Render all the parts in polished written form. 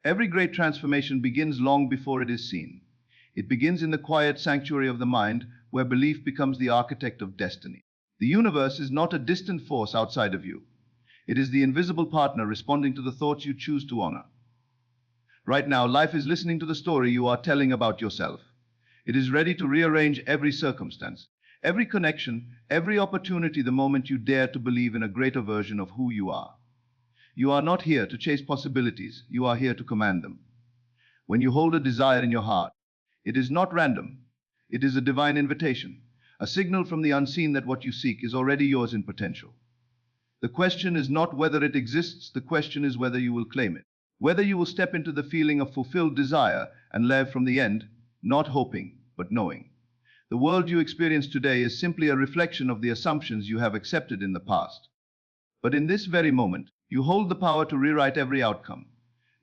Every great transformation begins long before it is seen. It begins in the quiet sanctuary of the mind, where belief becomes the architect of destiny. The universe is not a distant force outside of you. It is the invisible partner responding to the thoughts you choose to honor. Right now, life is listening to the story you are telling about yourself. It is ready to rearrange every circumstance, every connection, every opportunity the moment you dare to believe in a greater version of who you are. You are not here to chase possibilities, you are here to command them. When you hold a desire in your heart, it is not random. It is a divine invitation, a signal from the unseen that what you seek is already yours in potential. The question is not whether it exists, the question is whether you will claim it. Whether you will step into the feeling of fulfilled desire and live from the end, not hoping, but knowing. The world you experience today is simply a reflection of the assumptions you have accepted in the past. But in this very moment, you hold the power to rewrite every outcome.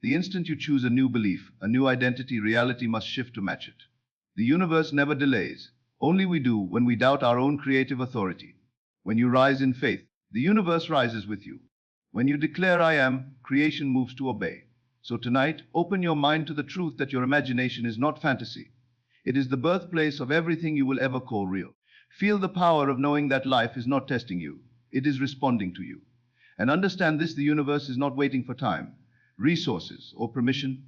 The instant you choose a new belief, a new identity, reality must shift to match it. The universe never delays. Only we do when we doubt our own creative authority. When you rise in faith, the universe rises with you. When you declare I am, creation moves to obey. So tonight, open your mind to the truth that your imagination is not fantasy. It is the birthplace of everything you will ever call real. Feel the power of knowing that life is not testing you. It is responding to you. And understand this, the universe is not waiting for time, resources, or permission.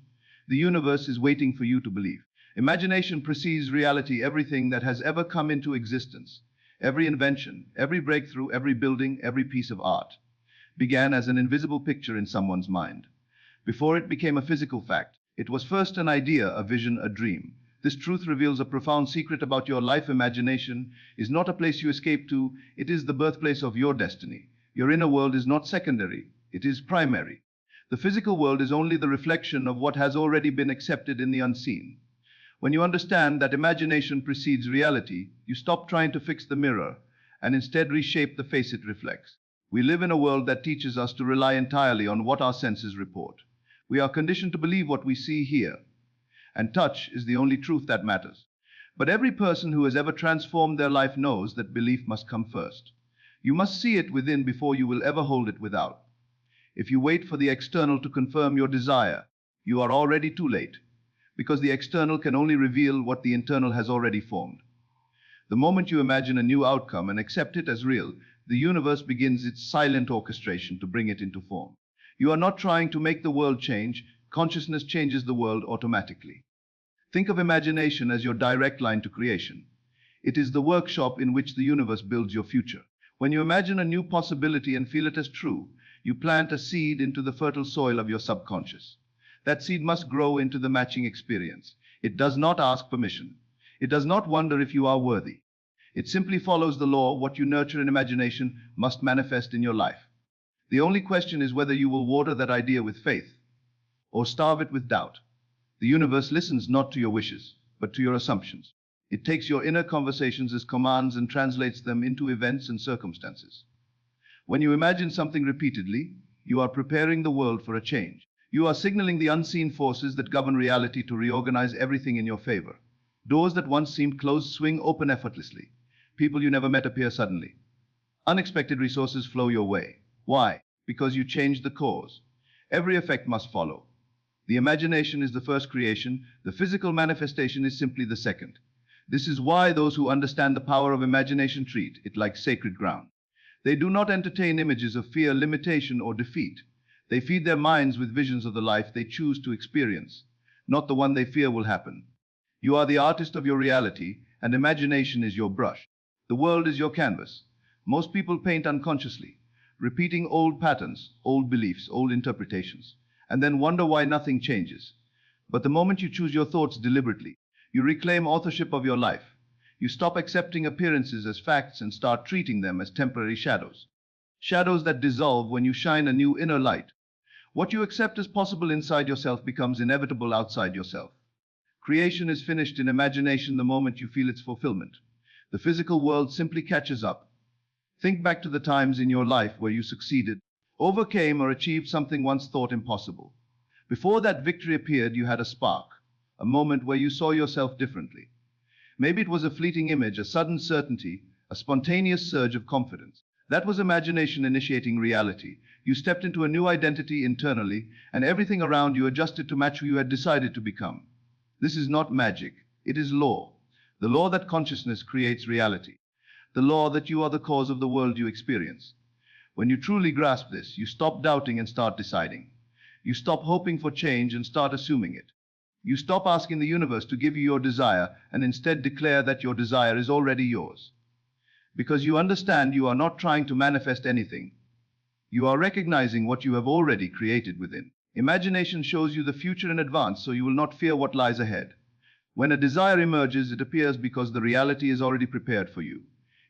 The universe is waiting for you to believe. Imagination precedes reality. Everything that has ever come into existence, every invention, every breakthrough, every building, every piece of art, began as an invisible picture in someone's mind. Before it became a physical fact, it was first an idea, a vision, a dream. This truth reveals a profound secret about your life. Imagination is not a place you escape to, it is the birthplace of your destiny. Your inner world is not secondary, it is primary. The physical world is only the reflection of what has already been accepted in the unseen. When you understand that imagination precedes reality, you stop trying to fix the mirror and instead reshape the face it reflects. We live in a world that teaches us to rely entirely on what our senses report. We are conditioned to believe what we see, hear, and touch is the only truth that matters. But every person who has ever transformed their life knows that belief must come first. You must see it within before you will ever hold it without. If you wait for the external to confirm your desire, you are already too late, because the external can only reveal what the internal has already formed. The moment you imagine a new outcome and accept it as real, the universe begins its silent orchestration to bring it into form. You are not trying to make the world change, consciousness changes the world automatically. Think of imagination as your direct line to creation. It is the workshop in which the universe builds your future. When you imagine a new possibility and feel it as true, you plant a seed into the fertile soil of your subconscious. That seed must grow into the matching experience. It does not ask permission. It does not wonder if you are worthy. It simply follows the law. What you nurture in imagination must manifest in your life. The only question is whether you will water that idea with faith or starve it with doubt. The universe listens not to your wishes, but to your assumptions. It takes your inner conversations as commands and translates them into events and circumstances. When you imagine something repeatedly, you are preparing the world for a change. You are signaling the unseen forces that govern reality to reorganize everything in your favor. Doors that once seemed closed swing open effortlessly. People you never met appear suddenly. Unexpected resources flow your way. Why? Because you changed the cause. Every effect must follow. The imagination is the first creation, the physical manifestation is simply the second. This is why those who understand the power of imagination treat it like sacred ground. They do not entertain images of fear, limitation, or defeat. They feed their minds with visions of the life they choose to experience, not the one they fear will happen. You are the artist of your reality, and imagination is your brush. The world is your canvas. Most people paint unconsciously, repeating old patterns, old beliefs, old interpretations, and then wonder why nothing changes. But the moment you choose your thoughts deliberately, you reclaim authorship of your life. You stop accepting appearances as facts and start treating them as temporary shadows. Shadows that dissolve when you shine a new inner light. What you accept as possible inside yourself becomes inevitable outside yourself. Creation is finished in imagination the moment you feel its fulfillment. The physical world simply catches up. Think back to the times in your life where you succeeded, overcame, or achieved something once thought impossible. Before that victory appeared, you had a spark, a moment where you saw yourself differently. Maybe it was a fleeting image, a sudden certainty, a spontaneous surge of confidence. That was imagination initiating reality. You stepped into a new identity internally, and everything around you adjusted to match who you had decided to become. This is not magic, it is law. The law that consciousness creates reality. The law that you are the cause of the world you experience. When you truly grasp this, you stop doubting and start deciding. You stop hoping for change and start assuming it. You stop asking the universe to give you your desire and instead declare that your desire is already yours. Because you understand you are not trying to manifest anything. You are recognizing what you have already created within. Imagination shows you the future in advance so you will not fear what lies ahead. When a desire emerges, it appears because the reality is already prepared for you.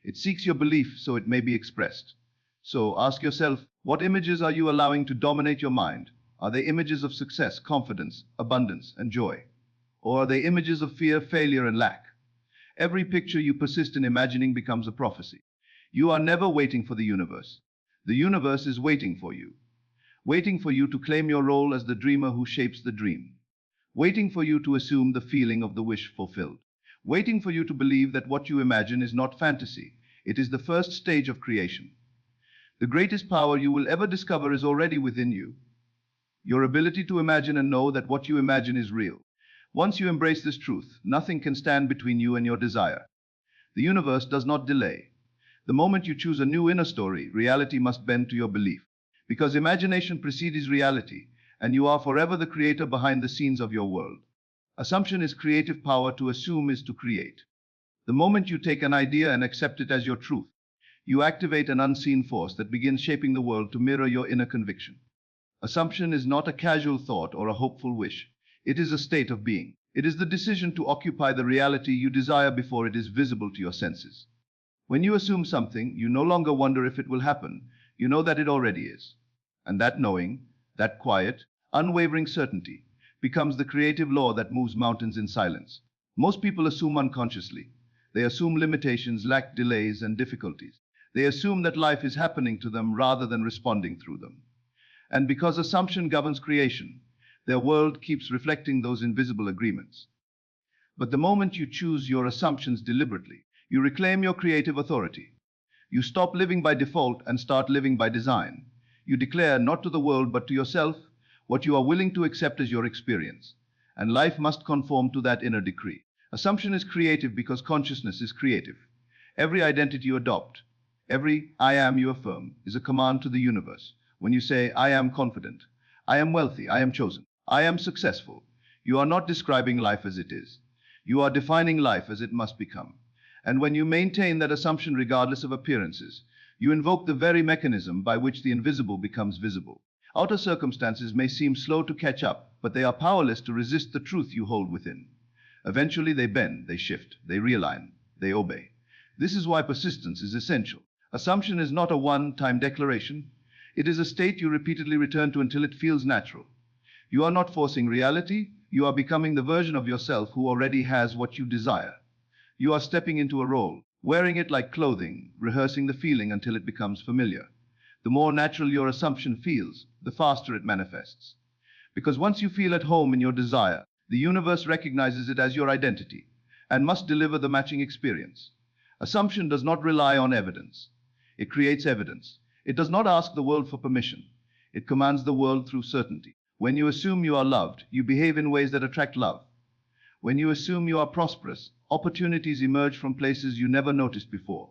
It seeks your belief so it may be expressed. So ask yourself, what images are you allowing to dominate your mind? Are they images of success, confidence, abundance, and joy? Or are they images of fear, failure, and lack? Every picture you persist in imagining becomes a prophecy. You are never waiting for the universe. The universe is waiting for you to claim your role as the dreamer who shapes the dream, waiting for you to assume the feeling of the wish fulfilled, waiting for you to believe that what you imagine is not fantasy, it is the first stage of creation. The greatest power you will ever discover is already within you. Your ability to imagine and know that what you imagine is real. Once you embrace this truth, nothing can stand between you and your desire. The universe does not delay. The moment you choose a new inner story, reality must bend to your belief. Because imagination precedes reality, and you are forever the creator behind the scenes of your world. Assumption is creative power, to assume is to create. The moment you take an idea and accept it as your truth, you activate an unseen force that begins shaping the world to mirror your inner conviction. Assumption is not a casual thought or a hopeful wish. It is a state of being. It is the decision to occupy the reality you desire before it is visible to your senses. When you assume something, you no longer wonder if it will happen. You know that it already is. And that knowing, that quiet, unwavering certainty, becomes the creative law that moves mountains in silence. Most people assume unconsciously. They assume limitations, lack, delays, and difficulties. They assume that life is happening to them rather than responding through them. And because assumption governs creation, their world keeps reflecting those invisible agreements. But the moment you choose your assumptions deliberately, you reclaim your creative authority. You stop living by default and start living by design. You declare not to the world but to yourself what you are willing to accept as your experience. And life must conform to that inner decree. Assumption is creative because consciousness is creative. Every identity you adopt, every I am you affirm, is a command to the universe. When you say, I am confident, I am wealthy, I am chosen, I am successful, you are not describing life as it is. You are defining life as it must become. And when you maintain that assumption regardless of appearances, you invoke the very mechanism by which the invisible becomes visible. Outer circumstances may seem slow to catch up, but they are powerless to resist the truth you hold within. Eventually they bend, they shift, they realign, they obey. This is why persistence is essential. Assumption is not a one-time declaration. It is a state you repeatedly return to until it feels natural. You are not forcing reality, you are becoming the version of yourself who already has what you desire. You are stepping into a role, wearing it like clothing, rehearsing the feeling until it becomes familiar. The more natural your assumption feels, the faster it manifests. Because once you feel at home in your desire, the universe recognizes it as your identity and must deliver the matching experience. Assumption does not rely on evidence. It creates evidence. It does not ask the world for permission. It commands the world through certainty. When you assume you are loved, you behave in ways that attract love. When you assume you are prosperous, opportunities emerge from places you never noticed before.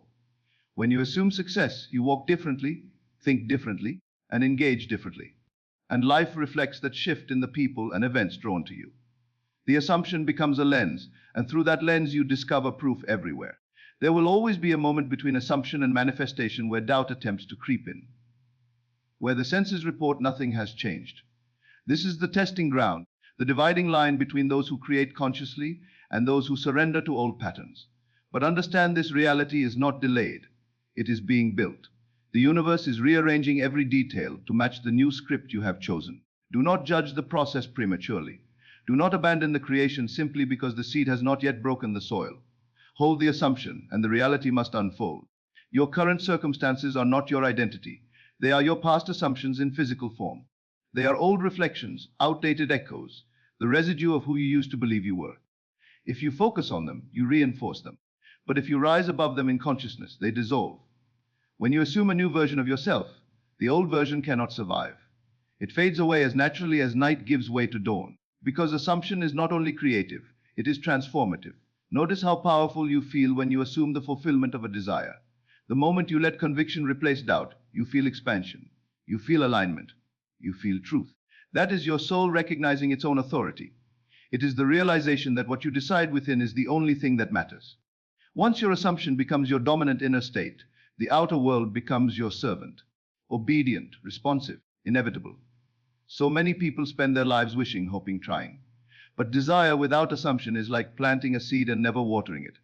When you assume success, you walk differently, think differently, and engage differently. And life reflects that shift in the people and events drawn to you. The assumption becomes a lens, and through that lens you discover proof everywhere. There will always be a moment between assumption and manifestation where doubt attempts to creep in, where the senses report nothing has changed. This is the testing ground, the dividing line between those who create consciously and those who surrender to old patterns. But understand, this reality is not delayed. It is being built. The universe is rearranging every detail to match the new script you have chosen. Do not judge the process prematurely. Do not abandon the creation simply because the seed has not yet broken the soil. Hold the assumption, and the reality must unfold. Your current circumstances are not your identity. They are your past assumptions in physical form. They are old reflections, outdated echoes, the residue of who you used to believe you were. If you focus on them, you reinforce them. But if you rise above them in consciousness, they dissolve. When you assume a new version of yourself, the old version cannot survive. It fades away as naturally as night gives way to dawn, because assumption is not only creative, it is transformative. Notice how powerful you feel when you assume the fulfillment of a desire. The moment you let conviction replace doubt, you feel expansion, you feel alignment, you feel truth. That is your soul recognizing its own authority. It is the realization that what you decide within is the only thing that matters. Once your assumption becomes your dominant inner state, the outer world becomes your servant, obedient, responsive, inevitable. So many people spend their lives wishing, hoping, trying. But desire without assumption is like planting a seed and never watering it.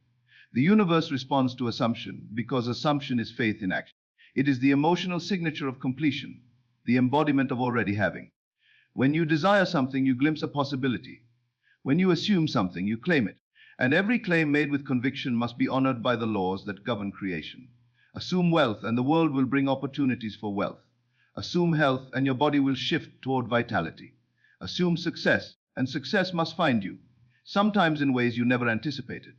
The universe responds to assumption because assumption is faith in action. It is the emotional signature of completion, the embodiment of already having. When you desire something, you glimpse a possibility. When you assume something, you claim it. And every claim made with conviction must be honored by the laws that govern creation. Assume wealth, and the world will bring opportunities for wealth. Assume health, and your body will shift toward vitality. Assume success, and success must find you, sometimes in ways you never anticipated.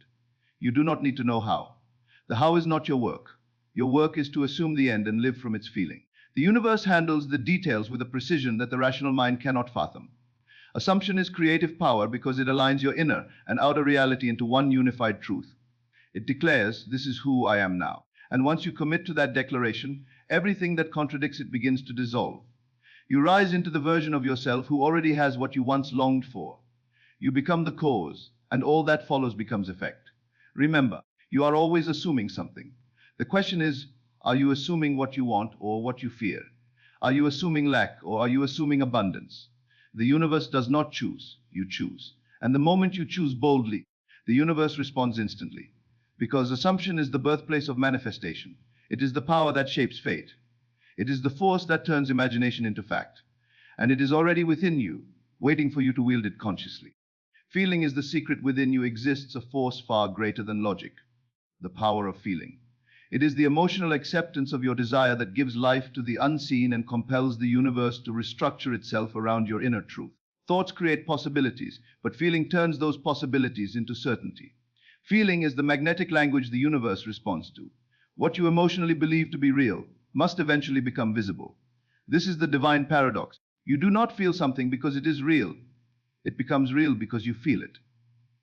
You do not need to know how. The how is not your work. Your work is to assume the end and live from its feeling. The universe handles the details with a precision that the rational mind cannot fathom. Assumption is creative power because it aligns your inner and outer reality into one unified truth. It declares, "This is who I am now." And once you commit to that declaration, everything that contradicts it begins to dissolve. You rise into the version of yourself who already has what you once longed for. You become the cause, and all that follows becomes effect. Remember, you are always assuming something. The question is, are you assuming what you want or what you fear? Are you assuming lack or are you assuming abundance? The universe does not choose, you choose. And the moment you choose boldly, the universe responds instantly. Because assumption is the birthplace of manifestation. It is the power that shapes fate. It is the force that turns imagination into fact. And it is already within you, waiting for you to wield it consciously. Feeling is the secret. Within you exists a force far greater than logic, the power of feeling. It is the emotional acceptance of your desire that gives life to the unseen and compels the universe to restructure itself around your inner truth. Thoughts create possibilities, but feeling turns those possibilities into certainty. Feeling is the magnetic language the universe responds to. What you emotionally believe to be real must eventually become visible. This is the divine paradox. You do not feel something because it is real. It becomes real because you feel it.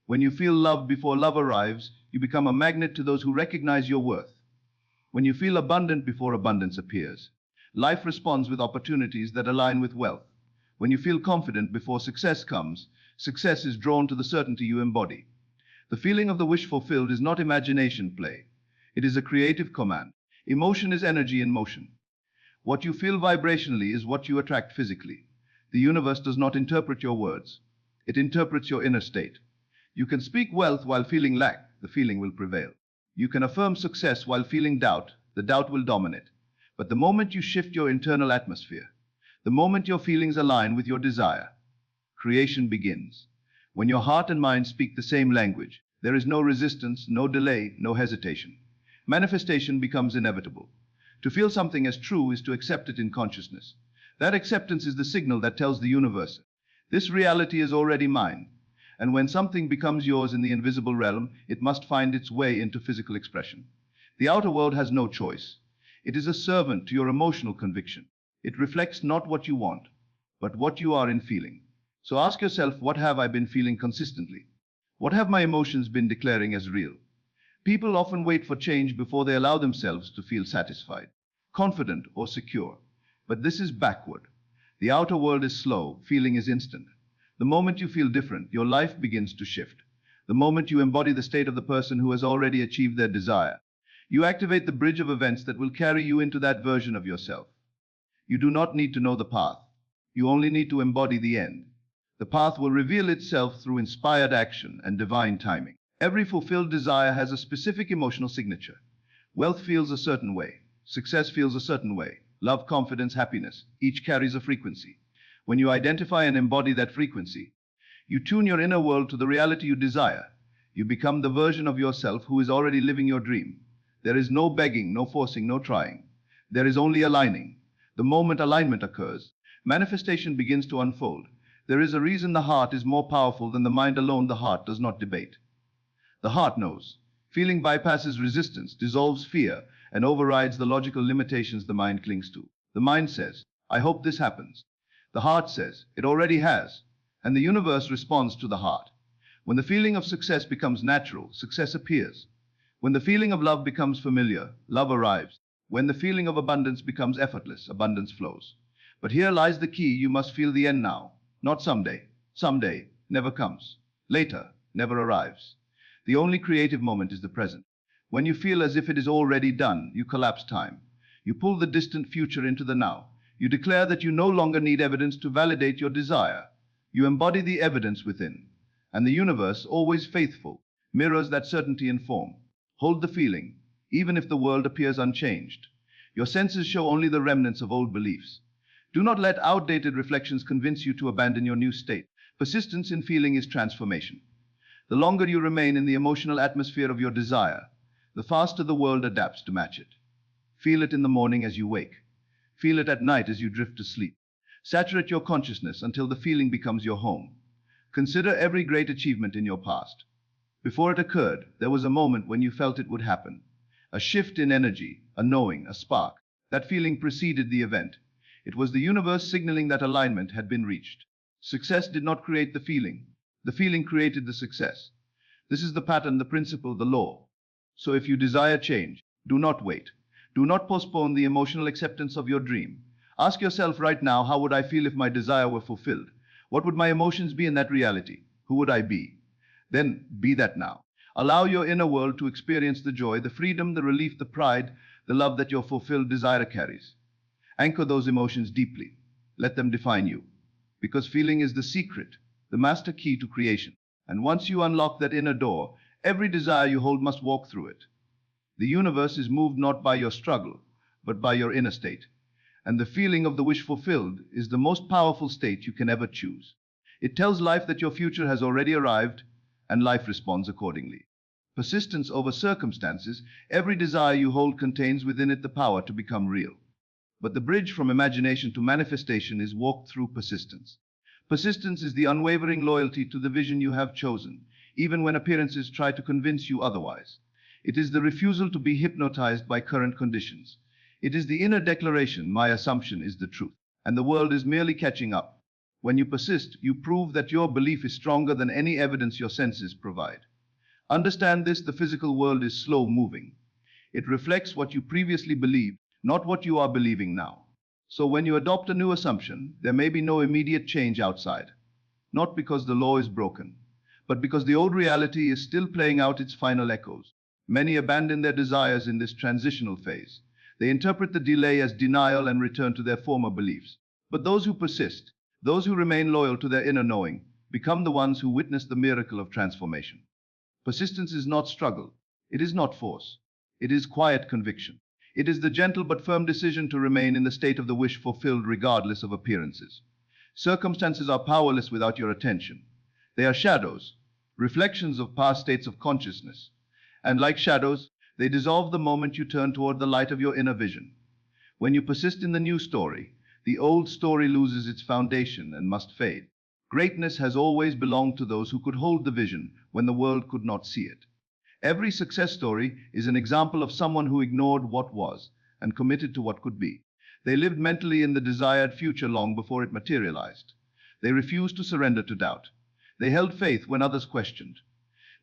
When you feel love before love arrives, you become a magnet to those who recognize your worth. When you feel abundant before abundance appears, life responds with opportunities that align with wealth. When you feel confident before success comes, success is drawn to the certainty you embody. The feeling of the wish fulfilled is not imagination play. It is a creative command. Emotion is energy in motion. What you feel vibrationally is what you attract physically. The universe does not interpret your words. It interprets your inner state. You can speak wealth while feeling lack. The feeling will prevail. You can affirm success while feeling doubt. The doubt will dominate. But the moment you shift your internal atmosphere, the moment your feelings align with your desire, creation begins. When your heart and mind speak the same language, there is no resistance, no delay, no hesitation. Manifestation becomes inevitable. To feel something as true is to accept it in consciousness. That acceptance is the signal that tells the universe, this reality is already mine. And when something becomes yours in the invisible realm, it must find its way into physical expression. The outer world has no choice. It is a servant to your emotional conviction. It reflects not what you want, but what you are in feeling. So ask yourself, what have I been feeling consistently? What have my emotions been declaring as real? People often wait for change before they allow themselves to feel satisfied, confident, or secure. But this is backward. The outer world is slow, feeling is instant. The moment you feel different, your life begins to shift. The moment you embody the state of the person who has already achieved their desire, you activate the bridge of events that will carry you into that version of yourself. You do not need to know the path. You only need to embody the end. The path will reveal itself through inspired action and divine timing. Every fulfilled desire has a specific emotional signature. Wealth feels a certain way. Success feels a certain way. Love, confidence, happiness, each carries a frequency. When you identify and embody that frequency, you tune your inner world to the reality you desire. You become the version of yourself who is already living your dream. There is no begging, no forcing, no trying. There is only aligning. The moment alignment occurs, manifestation begins to unfold. There is a reason the heart is more powerful than the mind alone. The heart does not debate. The heart knows. Feeling bypasses resistance, dissolves fear, and overrides the logical limitations the mind clings to. The mind says, I hope this happens. The heart says, it already has. And the universe responds to the heart. When the feeling of success becomes natural, success appears. When the feeling of love becomes familiar, love arrives. When the feeling of abundance becomes effortless, abundance flows. But here lies the key: you must feel the end now, not someday. Someday never comes. Later never arrives. The only creative moment is the present. When you feel as if it is already done, you collapse time. You pull the distant future into the now. You declare that you no longer need evidence to validate your desire. You embody the evidence within. And the universe, always faithful, mirrors that certainty in form. Hold the feeling, even if the world appears unchanged. Your senses show only the remnants of old beliefs. Do not let outdated reflections convince you to abandon your new state. Persistence in feeling is transformation. The longer you remain in the emotional atmosphere of your desire, the faster the world adapts to match it. Feel it in the morning as you wake. Feel it at night as you drift to sleep. Saturate your consciousness until the feeling becomes your home. Consider every great achievement in your past. Before it occurred, there was a moment when you felt it would happen. A shift in energy, a knowing, a spark. That feeling preceded the event. It was the universe signaling that alignment had been reached. Success did not create the feeling. The feeling created the success. This is the pattern, the principle, the law. So if you desire change, do not wait. Do not postpone the emotional acceptance of your dream. Ask yourself right now, how would I feel if my desire were fulfilled? What would my emotions be in that reality? Who would I be? Then be that now. Allow your inner world to experience the joy, the freedom, the relief, the pride, the love that your fulfilled desire carries. Anchor those emotions deeply. Let them define you. Because feeling is the secret, the master key to creation. And once you unlock that inner door, every desire you hold must walk through it. The universe is moved not by your struggle, but by your inner state. And the feeling of the wish fulfilled is the most powerful state you can ever choose. It tells life that your future has already arrived, and life responds accordingly. Persistence over circumstances, every desire you hold contains within it the power to become real. But the bridge from imagination to manifestation is walked through persistence. Persistence is the unwavering loyalty to the vision you have chosen, even when appearances try to convince you otherwise. It is the refusal to be hypnotized by current conditions. It is the inner declaration, my assumption is the truth, and the world is merely catching up. When you persist, you prove that your belief is stronger than any evidence your senses provide. Understand this: the physical world is slow moving. It reflects what you previously believed, not what you are believing now. So when you adopt a new assumption, there may be no immediate change outside. Not because the law is broken, but because the old reality is still playing out its final echoes. Many abandon their desires in this transitional phase. They interpret the delay as denial and return to their former beliefs. But those who persist, those who remain loyal to their inner knowing, become the ones who witness the miracle of transformation. Persistence is not struggle. It is not force. It is quiet conviction. It is the gentle but firm decision to remain in the state of the wish fulfilled regardless of appearances. Circumstances are powerless without your attention. They are shadows, reflections of past states of consciousness. And like shadows, they dissolve the moment you turn toward the light of your inner vision. When you persist in the new story, the old story loses its foundation and must fade. Greatness has always belonged to those who could hold the vision when the world could not see it. Every success story is an example of someone who ignored what was and committed to what could be. They lived mentally in the desired future long before it materialized. They refused to surrender to doubt. They held faith when others questioned.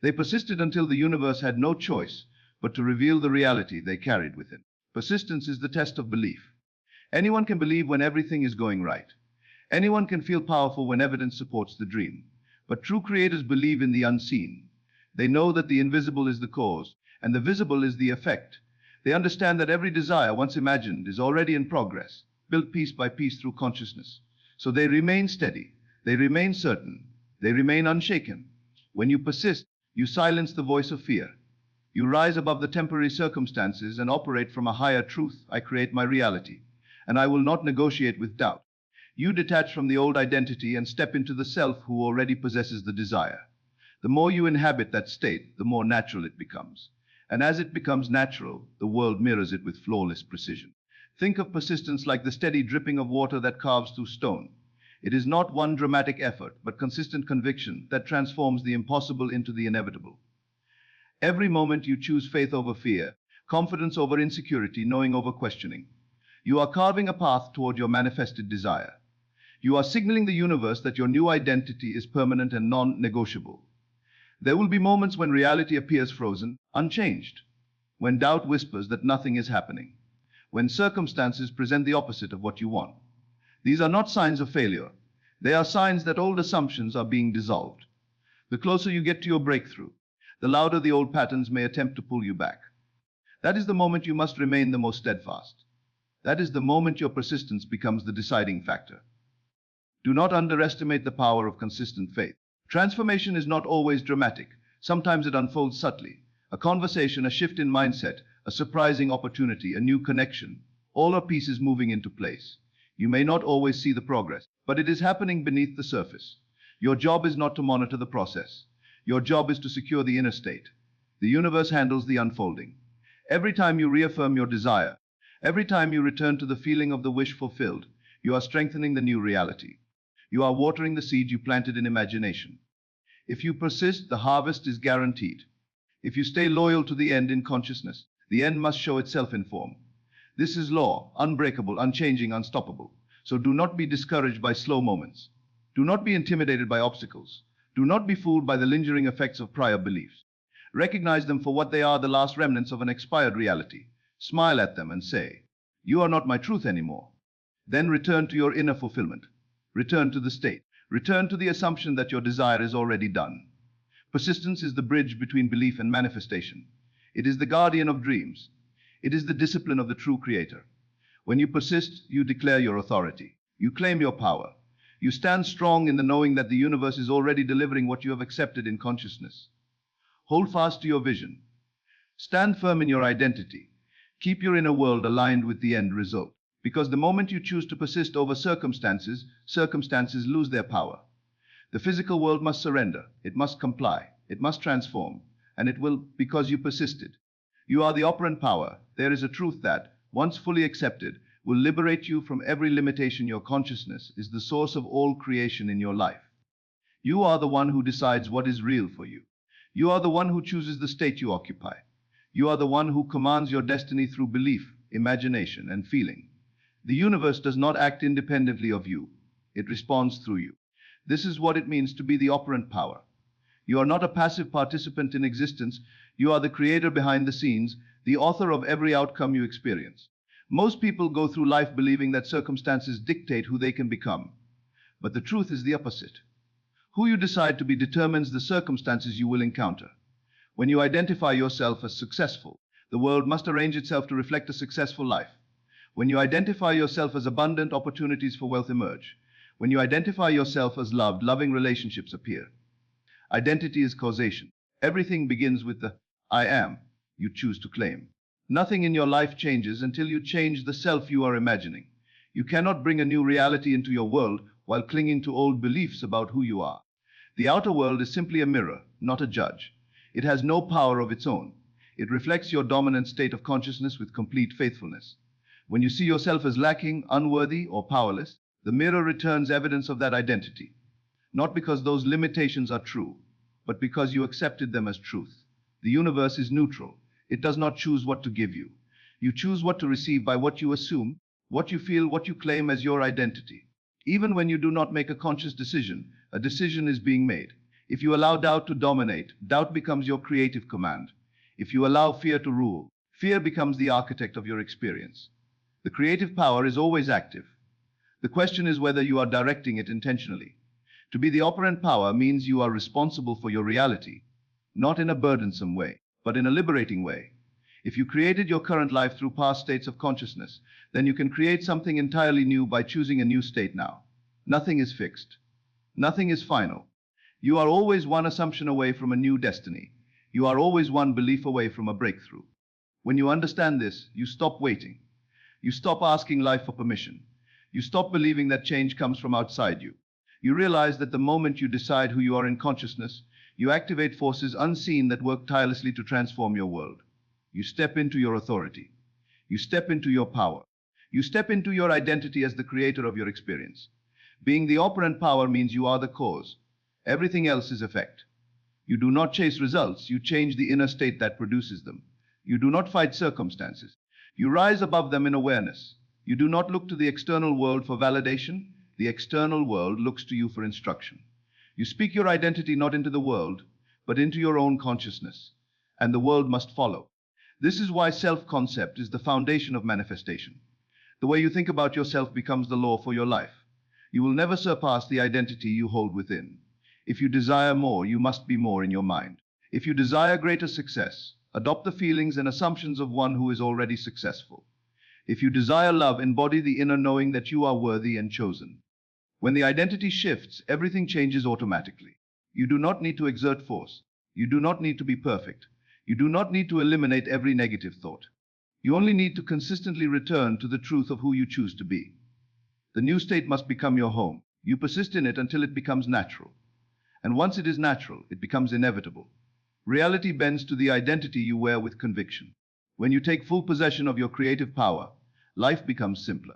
They persisted until the universe had no choice but to reveal the reality they carried within. Persistence is the test of belief. Anyone can believe when everything is going right. Anyone can feel powerful when evidence supports the dream. But true creators believe in the unseen. They know that the invisible is the cause, and the visible is the effect. They understand that every desire once imagined is already in progress, built piece by piece through consciousness. So they remain steady, they remain certain, they remain unshaken. When you persist, you silence the voice of fear. You rise above the temporary circumstances and operate from a higher truth. I create my reality, and I will not negotiate with doubt. You detach from the old identity and step into the self who already possesses the desire. The more you inhabit that state, the more natural it becomes. And as it becomes natural, the world mirrors it with flawless precision. Think of persistence like the steady dripping of water that carves through stone. It is not one dramatic effort, but consistent conviction that transforms the impossible into the inevitable. Every moment you choose faith over fear, confidence over insecurity, knowing over questioning. You are carving a path toward your manifested desire. You are signaling the universe that your new identity is permanent and non-negotiable. There will be moments when reality appears frozen, unchanged, when doubt whispers that nothing is happening, when circumstances present the opposite of what you want. These are not signs of failure. They are signs that old assumptions are being dissolved. The closer you get to your breakthrough, the louder the old patterns may attempt to pull you back. That is the moment you must remain the most steadfast. That is the moment your persistence becomes the deciding factor. Do not underestimate the power of consistent faith. Transformation is not always dramatic. Sometimes it unfolds subtly. A conversation, a shift in mindset, a surprising opportunity, a new connection. All are pieces moving into place. You may not always see the progress, but it is happening beneath the surface. Your job is not to monitor the process. Your job is to secure the inner state. The universe handles the unfolding. Every time you reaffirm your desire, every time you return to the feeling of the wish fulfilled, you are strengthening the new reality. You are watering the seed you planted in imagination. If you persist, the harvest is guaranteed. If you stay loyal to the end in consciousness, the end must show itself in form. This is law, unbreakable, unchanging, unstoppable. So do not be discouraged by slow moments. Do not be intimidated by obstacles. Do not be fooled by the lingering effects of prior beliefs. Recognize them for what they are, the last remnants of an expired reality. Smile at them and say, "You are not my truth anymore." Then return to your inner fulfillment. Return to the state. Return to the assumption that your desire is already done. Persistence is the bridge between belief and manifestation. It is the guardian of dreams. It is the discipline of the true creator. When you persist, you declare your authority. You claim your power. You stand strong in the knowing that the universe is already delivering what you have accepted in consciousness. Hold fast to your vision. Stand firm in your identity. Keep your inner world aligned with the end result. Because the moment you choose to persist over circumstances, circumstances lose their power. The physical world must surrender. It must comply. It must transform. And it will because you persisted. You are the operant power. There is a truth that, once fully accepted, will liberate you from every limitation. Your consciousness is the source of all creation in your life. You are the one who decides what is real for you. You are the one who chooses the state you occupy. You are the one who commands your destiny through belief, imagination, and feeling. The universe does not act independently of you. It responds through you. This is what it means to be the operant power. You are not a passive participant in existence. You are the creator behind the scenes, the author of every outcome you experience. Most people go through life believing that circumstances dictate who they can become. But the truth is the opposite. Who you decide to be determines the circumstances you will encounter. When you identify yourself as successful, the world must arrange itself to reflect a successful life. When you identify yourself as abundant, opportunities for wealth emerge. When you identify yourself as loved, loving relationships appear. Identity is causation. Everything begins with the I am you choose to claim. Nothing in your life changes until you change the self you are imagining. You cannot bring a new reality into your world while clinging to old beliefs about who you are. The outer world is simply a mirror, not a judge. It has no power of its own. It reflects your dominant state of consciousness with complete faithfulness. When you see yourself as lacking, unworthy, or powerless, the mirror returns evidence of that identity. Not because those limitations are true, but because you accepted them as truth. The universe is neutral. It does not choose what to give you. You choose what to receive by what you assume, what you feel, what you claim as your identity. Even when you do not make a conscious decision, a decision is being made. If you allow doubt to dominate, doubt becomes your creative command. If you allow fear to rule, fear becomes the architect of your experience. The creative power is always active. The question is whether you are directing it intentionally. To be the operant power means you are responsible for your reality, not in a burdensome way, but in a liberating way. If you created your current life through past states of consciousness, then you can create something entirely new by choosing a new state now. Nothing is fixed. Nothing is final. You are always one assumption away from a new destiny. You are always one belief away from a breakthrough. When you understand this, you stop waiting. You stop asking life for permission. You stop believing that change comes from outside you. You realize that the moment you decide who you are in consciousness, you activate forces unseen that work tirelessly to transform your world. You step into your authority. You step into your power. You step into your identity as the creator of your experience. Being the operant power means you are the cause. Everything else is effect. You do not chase results, you change the inner state that produces them. You do not fight circumstances. You rise above them in awareness. You do not look to the external world for validation. The external world looks to you for instruction. You speak your identity not into the world, but into your own consciousness, and the world must follow. This is why self-concept is the foundation of manifestation. The way you think about yourself becomes the law for your life. You will never surpass the identity you hold within. If you desire more, you must be more in your mind. If you desire greater success, adopt the feelings and assumptions of one who is already successful. If you desire love, embody the inner knowing that you are worthy and chosen. When the identity shifts, everything changes automatically. You do not need to exert force. You do not need to be perfect. You do not need to eliminate every negative thought. You only need to consistently return to the truth of who you choose to be. The new state must become your home. You persist in it until it becomes natural. And once it is natural, it becomes inevitable. Reality bends to the identity you wear with conviction. When you take full possession of your creative power, life becomes simpler.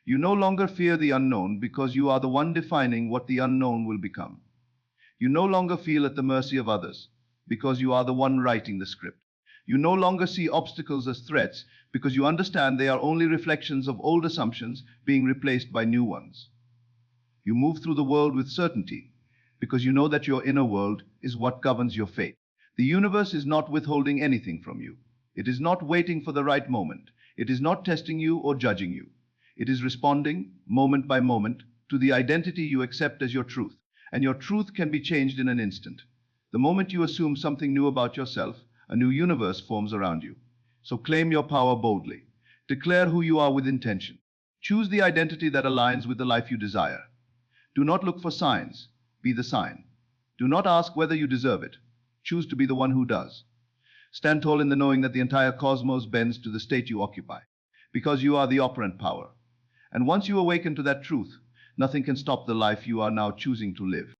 You no longer fear the unknown because you are the one defining what the unknown will become. You no longer feel at the mercy of others because you are the one writing the script. You no longer see obstacles as threats because you understand they are only reflections of old assumptions being replaced by new ones. You move through the world with certainty because you know that your inner world is what governs your fate. The universe is not withholding anything from you. It is not waiting for the right moment. It is not testing you or judging you. It is responding, moment by moment, to the identity you accept as your truth. And your truth can be changed in an instant. The moment you assume something new about yourself, a new universe forms around you. So claim your power boldly. Declare who you are with intention. Choose the identity that aligns with the life you desire. Do not look for signs. Be the sign. Do not ask whether you deserve it. Choose to be the one who does. Stand tall in the knowing that the entire cosmos bends to the state you occupy, because you are the operant power. And once you awaken to that truth, nothing can stop the life you are now choosing to live.